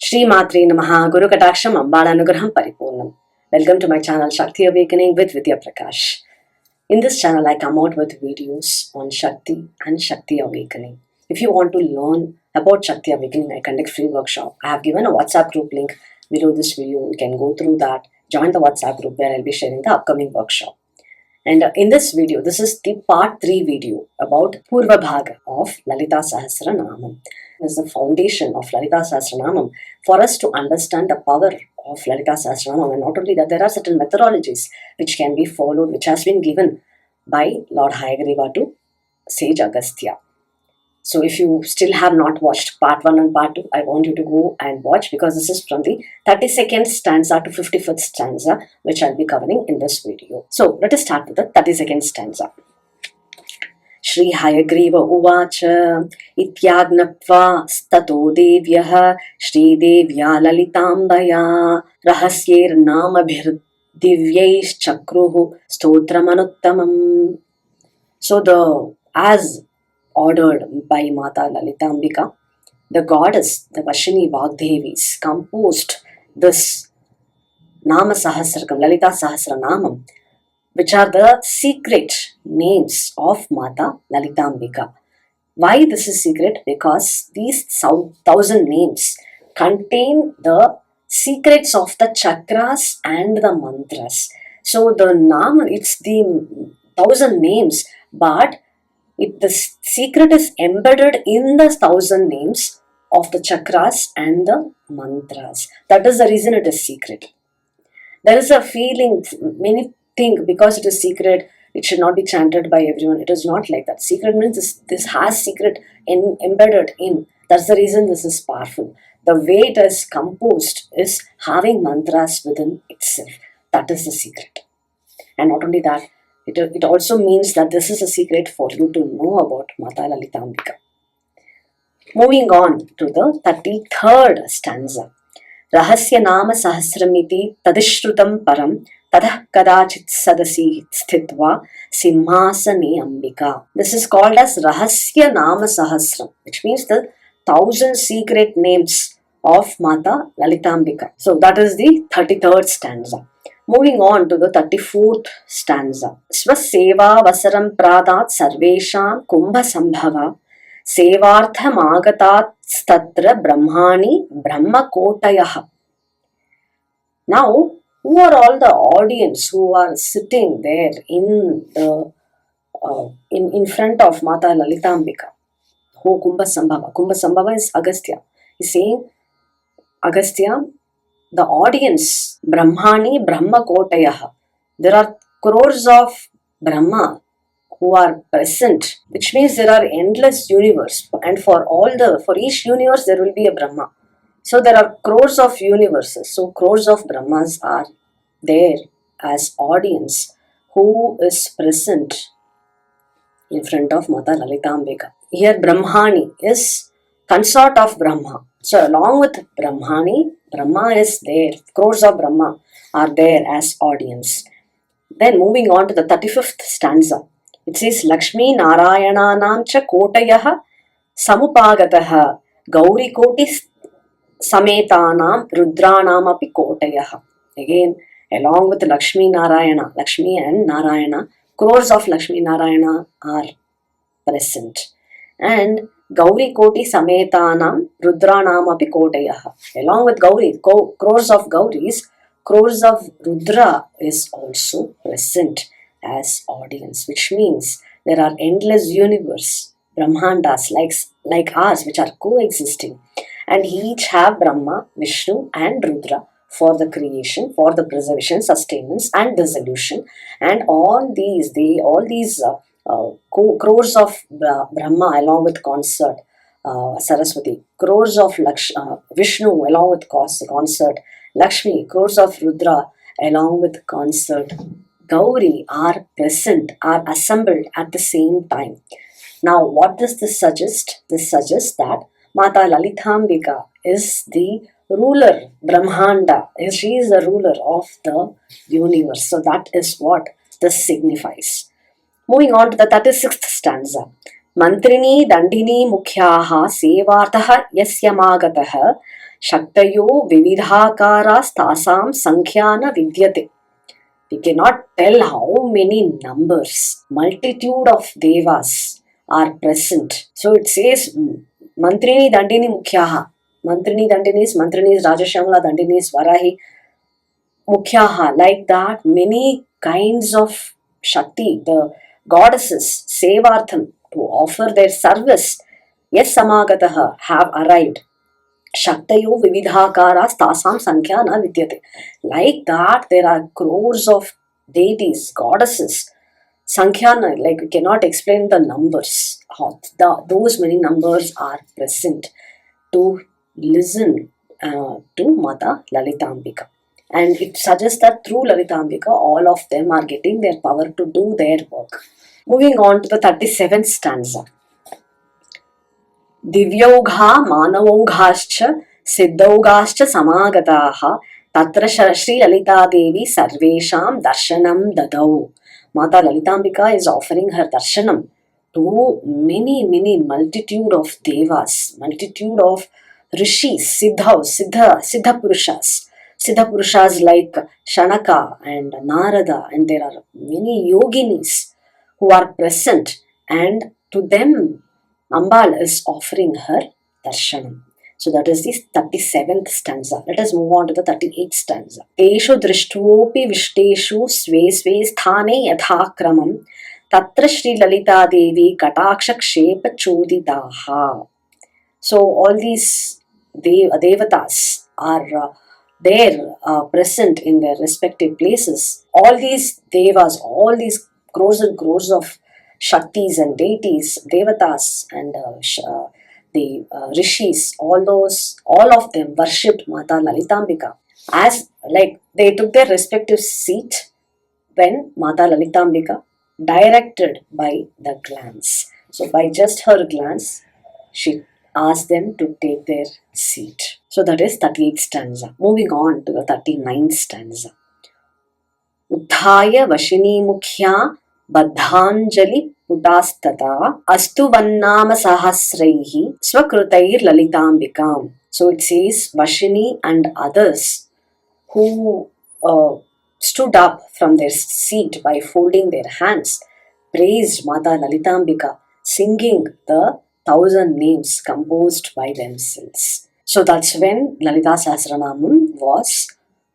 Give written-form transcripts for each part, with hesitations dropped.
Shri Matre Namaha Guru Katasham Ambalanugraham Paripurnam. Welcome to my channel Shakti Awakening with Vidhyaa Prakash. In this channel I come out with videos on Shakti and Shakti Awakening. If you want to learn about Shakti Awakening, I conduct free workshop. I have given a WhatsApp group link below this video. You can go through that. Join the WhatsApp group where I'll be sharing the upcoming workshop. And in this video, this is the part 3 video about Purva Bhaga of Lalita Sahasranamam. This is the foundation of Lalita Sahasranamam for us to understand the power of Lalita Sahasranamam, and not only that, there are certain methodologies which can be followed, which has been given by Lord Hayagriva to Sage Agastya. So if you still have not watched part 1 and part 2, I want you to go and watch, because this is from the 32nd stanza to 55th stanza, which I'll be covering in this video. So let us start with the 32nd stanza. Shri Hayagriva Uvacha Ityagnapva Stato Devyah Shri Devya Lalitambaya Rahasyer Namabhir Divyaish Chakruhu Stotram. So as ordered by Mata Lalitambika, the goddess, the Vashini Vagdevis, composed this Nama Sahasrakam, Lalita Sahasranamam, which are the secret names of Mata Lalitambika. Why this is secret? Because these 1000 names contain the secrets of the chakras and the mantras. So the Nama, it's the 1000 names, but the secret is embedded in the 1000 names of the chakras and the mantras. That is the reason it is secret. There is a feeling, many think because it is secret, it should not be chanted by everyone. It is not like that. Secret means this has secret embedded in. That's the reason this is powerful. The way it is composed is having mantras within itself. That is the secret. And not only that, it also means that this is a secret for you to know about Mata Lalitambika. Moving on to the 33rd stanza. Rahasya Nama Sahasramiti Tadishrutam Param Tadah Kadachit Sadasi Sthitva Simhasane Ambika. This is called as Rahasya Nama Sahasram, which means the 1000 secret names of Mata Lalitambika. So that is the 33rd stanza. Moving on to the 34th stanza. Svaseva Vasaram Pradat Sarvesham Kumbha Sambhava Sevartha Magatat Statra Brahmani Brahma Kotayaha. Now, who are all the audience who are sitting there in front of Mata Lalitambika? Who Kumbha Sambhava? Kumbha Sambhava is Agastya. He's saying, Agastya, the audience, Brahmani Brahma Kotayaha. There are crores of Brahma who are present, which means there are endless universe, and for each universe there will be a Brahma. So there are crores of universes. So crores of Brahmas are there as audience who is present in front of Mata Lalitambika. Here Brahmani is consort of Brahma. So along with Brahmani, Brahma is there. Crores of Brahma are there as audience. Then moving on to the 35th stanza. It says Lakshmi Narayananam cha Kotayaha Samupagataha Gauri Koti Sametanam Rudranam api Kotayaha. Again, along with Lakshmi Narayana, Lakshmi and Narayana, crores of Lakshmi Narayana are present. And Gauri Koti Sametanam Rudranam api Kotayaha. Along with Gauri, crores of Gauris, crores of Rudra is also present as audience, which means there are endless universe, Brahmandas like ours, which are coexisting, and each have Brahma, Vishnu and Rudra for the creation, for the preservation, sustenance and dissolution. And all these crores of Brahma along with consort Saraswati, crores of Vishnu along with consort Lakshmi, crores of Rudra along with consort Gauri are present, are assembled at the same time. Now what does this suggest? This suggests that Mata Lalitambika is the ruler, Brahmanda. She is the ruler of the universe. So that is what this signifies. Moving on to the 36th stanza. Mantrini Dandini Mukhyaha Sevartaha Yasyamagataha Shaktayo vividhakaras tasam sankhya vidyate. We cannot tell how many numbers, multitude of devas are present. So it says, Mantrini Dandini Mukhyaha. Mantrini is Rajashamla, Dandini is Varahi Mukhyaha. Like that, many kinds of Shakti, the goddesses, Sevartham, to offer their service, yes, Samagataha, have arrived. Shaktayo vividhakaras tasam sankhya na vidyate. Like that, there are crores of deities, goddesses. Sankhya, like we cannot explain the numbers. Those many numbers are present to listen to Mata Lalitambika. And it suggests that through Lalitambika, all of them are getting their power to do their work. Moving on to the 37th stanza. दिव्यौघा मानवौघाश्च सिद्धौघाश्च समागताः तत्र श्री ललिता देवी सर्वेषां दर्शनं ददौ. Mata Lalitambika is offering her darshanam to many multitude of devas, multitude of rishis, siddha purushas like Shanaka and Narada, and there are many yoginis who are present, and to them Ambal is offering her darshanam. So that is the 37th stanza. Let us move on to the 38th stanza. Teshu drishtvopi vishteshu sve sve sthane yathakramam tatra Shri Lalita Devi kataksha kshepa choditaha. So all these devatas are there present in their respective places. All these devas, all these crores and crores of Shaktis and deities, devatas and the rishis, all of them worshipped Mata Lalitambika as like they took their respective seat when Mata Lalitambika directed by the glance. So by just her glance, she asked them to take their seat. So that is 38th stanza. Moving on to the 39th stanza. Uddhaya Vashini Mukhya Badhanjali Putastata Astu Vannama Sahasraihi Swakrutair Lalitambikam. So it says Vashini and others who stood up from their seat by folding their hands praised Mata Lalitambika, singing the 1,000 names composed by themselves. So that's when Lalita Sahasranamam was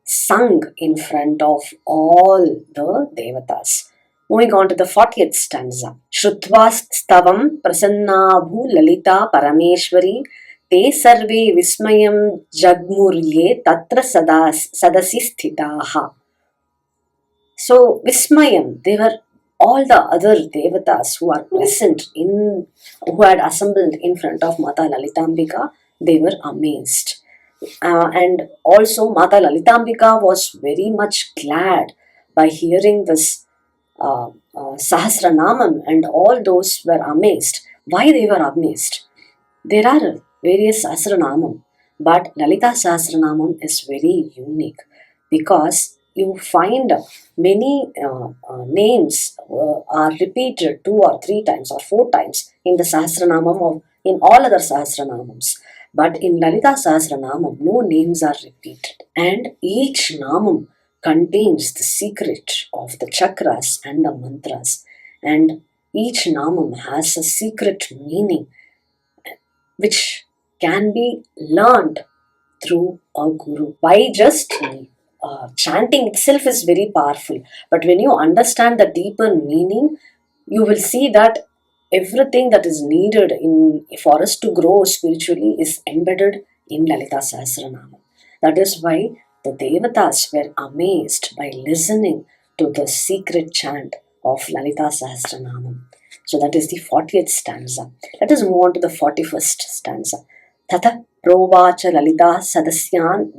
sung in front of all the devatas. Moving on to the 40th stanza. Shrutva stavam prasannabhu lalita parameshwari te sarve vismayam jagmurye tatra sadasi sthitaha. So Vismayam, they were all the other devatas who are present who had assembled in front of Mata Lalitambika, they were amazed. And also Mata Lalitambika was very much glad by hearing this Sahasranamam, and all those were amazed. Why they were amazed? There are various Sahasranamam, but Lalita Sahasranamam is very unique because you find many names are repeated 2 or 3 times or 4 times in the Sahasranamam or in all other Sahasranamams. But in Lalita Sahasranamam, no names are repeated. And each Namam contains the secret of the chakras and the mantras. And each Namam has a secret meaning which can be learned through a guru. By just chanting itself is very powerful, but when you understand the deeper meaning, you will see that everything that is needed for us to grow spiritually is embedded in Lalita Sahasranama. That is why the devatas were amazed by listening to the secret chant of Lalita Sahasranama. So that is the 40th stanza. Let us move on to the 41st stanza. Tata provacha Lalita sadasyan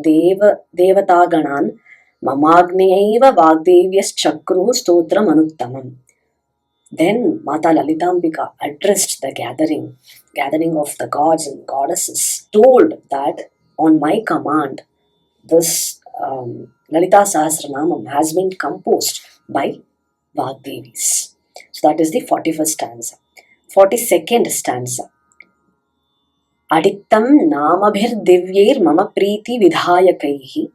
devataganan mamagneyaiva vagdevyas chakru stotram anuttamam. Then Mata Lalitambika addressed the gathering of the gods and goddesses, told that on my command, this Lalita Sahasranamam has been composed by Vagdevis. So that is the 41st stanza. 42nd stanza. adiktam namabhir divyair mama preeti vidhayakaihi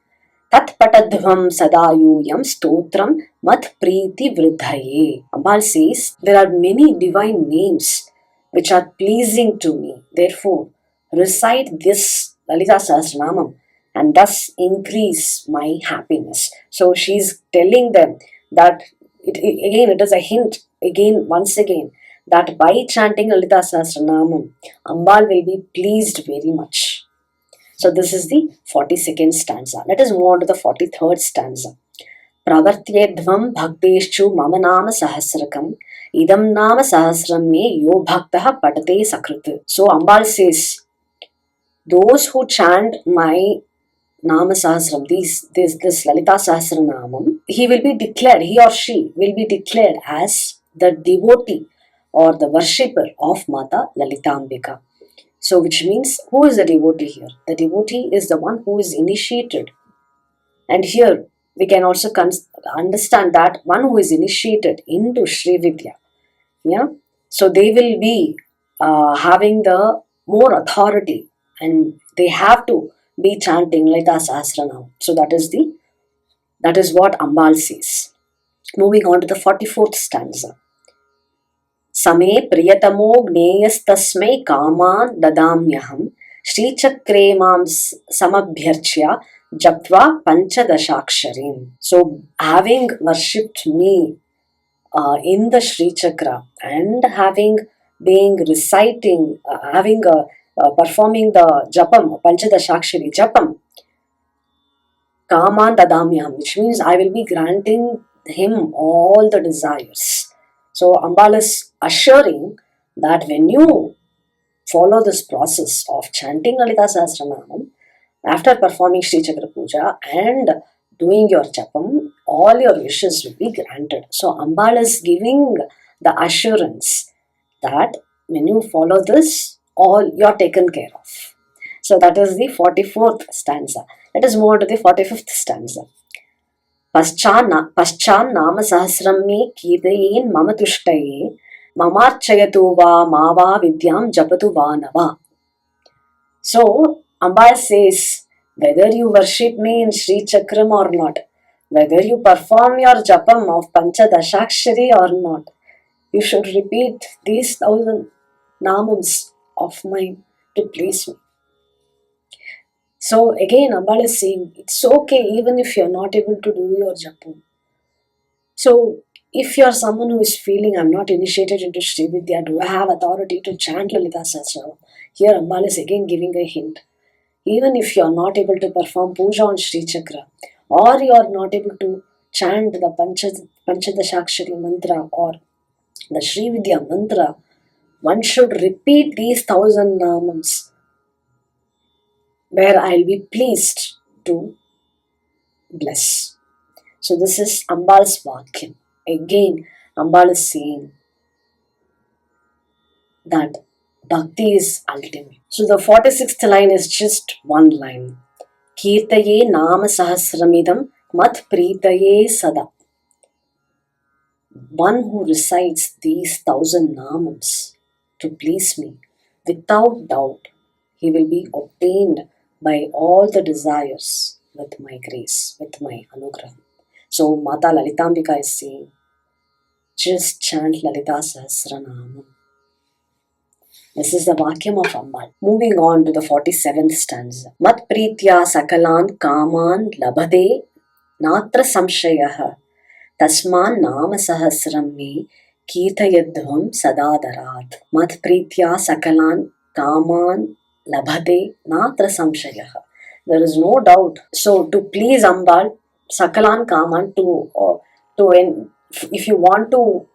tat patadhvam sadayuyam stotram mat preeti vridhaye. Ambal says, there are many divine names which are pleasing to me. Therefore, recite this Lalita Sahasranamam and thus increase my happiness. So she's telling them that it is a hint once again that by chanting Lalita Sahasranamam, Ambal will be pleased very much. So this is the 42nd stanza. Let us move on to the 43rd stanza. Pravartyedvam bhakteshu mama nama sahasrakam idam nama sahasram me yo bhaktaha patate sakrit. So Ambal says, those who chant my Nama Sahasram, this Lalita Sahasranamam, he or she will be declared as the devotee or the worshipper of Mata Lalitambika. So which means, who is the devotee here? The devotee is the one who is initiated. And here we can also understand that one who is initiated into Sri Vidya. Yeah? So they will be having the more authority and they have to be chanting Lalita Sahasranam. So that is what Ambal says. Moving on to the 44th stanza. Same priyatamo gneyastasmai kaman dadamyaham Shri Chakre mam samabhyarchya japtva panchadashaksharim. So having worshipped me in the Sri Chakra and being reciting, performing the Japam, Panchadashakshari Japam, Kaman Dadamyam, which means I will be granting him all the desires. So Ambal is assuring that when you follow this process of chanting Lalita Sahasranamam, after performing Sri Chakra Puja and doing your Japam, all your wishes will be granted. So Ambal is giving the assurance that when you follow this, all you're taken care of. So that is the 44th stanza. Let us move on to the 45th stanza. Paschan nama sahasram me kirtayen mama tushtaye mamarchayatu va mava vidyam japatu va nava. So Ambal says, whether you worship me in Sri Chakram or not, whether you perform your Japam of Panchadashakshari or not, you should repeat these 1000 namams of mine to please me. So again Ambal is saying, it's okay even if you're not able to do your Japam. So if you're someone who is feeling, I'm not initiated into Sri Vidya, do I have authority to chant Lalita Sahasranama? Here Ambal is again giving a hint. Even if you are not able to perform puja on Sri Chakra, or you are not able to chant the Panchadashakshari mantra or the Sri Vidya mantra, one should repeat these 1000 namams where I'll be pleased to bless. So this is Ambal's Vakyam. Again, Ambal is saying that Bhakti is ultimate. So the 46th line is just one line. Kirtaye nama sahasramidam mat preetaye sada. One who recites these 1000 namams to please me, without doubt, he will be obtained by all the desires with my grace, with my anugraham. So Mata Lalithambika is saying, just chant Lalita Sahasranamam. This is the Vakyam of Ambal. Moving on to the 47th stanza. Mat pritya sakalan kaman labhade natra samshayaha tasman nama sahasram me kirtayadhvam sadadarat. Mat pritya sakalan kaman labhade natra samshayaha. There is no doubt. So to please Ambal, sakalan kaman if you want to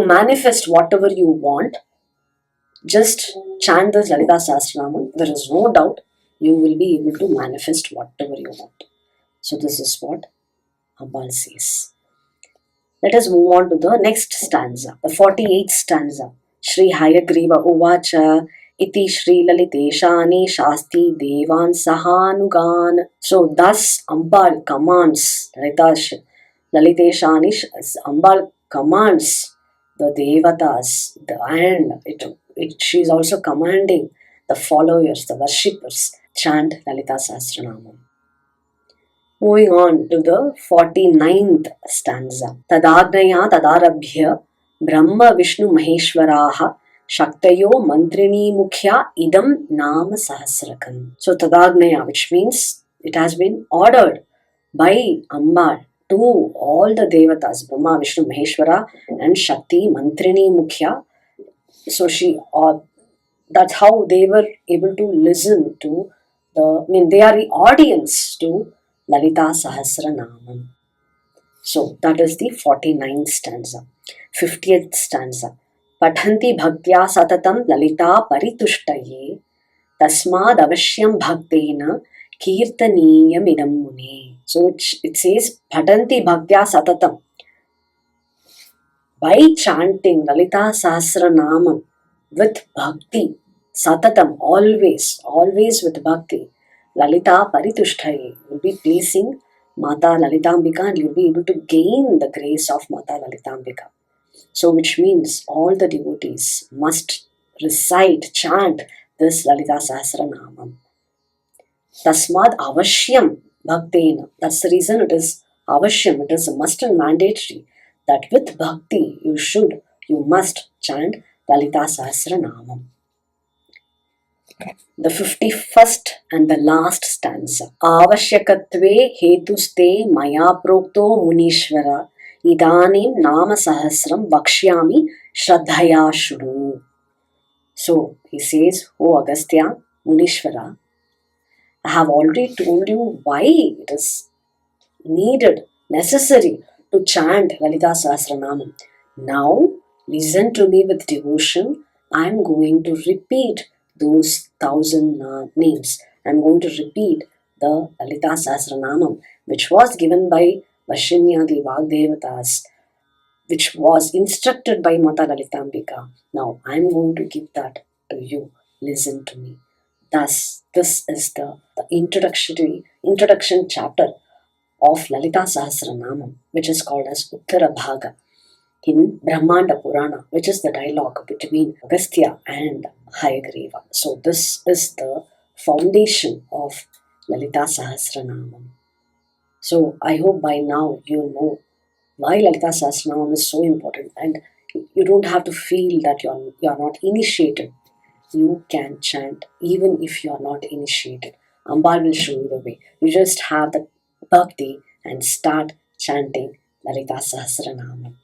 manifest whatever you want, just chant this Lalita Sahasranamam. There is no doubt you will be able to manifest whatever you want. So this is what Ambal says. Let us move on to the next stanza, the 48th stanza. Shri Hayagriva Uvacha Iti Shri Laliteshani Shasti Devan Sahanugan. So thus Ambal commands, Laliteshani, Ambal commands the Devatas, and she is also commanding the followers, the worshippers, chant Lalita Sahasranamam. Moving on to the 49th stanza. Tadagnaya tadarabhya Brahma Vishnu Maheshwaraha Shaktayo Mantrini Mukhya Idam Nama Sahasrakam. So Tadagnaya, which means it has been ordered by Amba to all the Devatas, Brahma, Vishnu, Maheshwara and Shakti, Mantrini Mukhya. So that's how they were able to listen to they are the audience to Lalita Sahasranamam. So that is the 49th stanza. 50th stanza. Pathanti bhaktya satatam lalita paritushtaye tasmad avashyam bhaktena kirtaniyam idam mune. So it says Pathanti bhaktya satatam. By chanting Lalita Sahasranamam with bhakti, satatam, always with bhakti, Lalita Paritushtaye, will be pleasing Mata Lalithambika and you'll be able to gain the grace of Mata Lalithambika. So which means all the devotees must recite, chant this Lalita Sahasranamam. Tasmad avashyam bhaktena. That's the reason it is avashyam, it is a must and mandatory that with bhakti you must chant Lalita Sahasranamam. The 51st and the last stanza. Avashyakatve hetuste maya prokto munishvara idanim nama sahasram vakshyami shraddhaya shuru. So he says, O Agastya, Munishvara, I have already told you why it is needed, necessary to chant Lalita Sahasranamam. Now, listen to me with devotion. I am going to repeat those 1,000 names. I am going to repeat the Lalita Sahasranamam, which was given by Vashinyadi Vagdevatas, which was instructed by Mata Lalithambika. Now, I am going to give that to you. Listen to me. Thus, this is the introduction chapter of Lalita Sahasranamam, which is called as Purva Bhaga in Brahmanda Purana, which is the dialogue between Agastya and Hayagreva. So this is the foundation of Lalita Sahasranamam. So I hope by now you know why Lalita Sahasranamam is so important, and you don't have to feel that you're not initiated. You can chant even if you are not initiated. Ambal will show you the way. You just have the bhakti and start chanting Lalita Sahasranamam.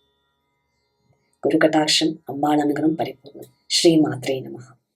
Guru Kataksham, Ambal Anugram Paripurnam. Shri Matre Namaha.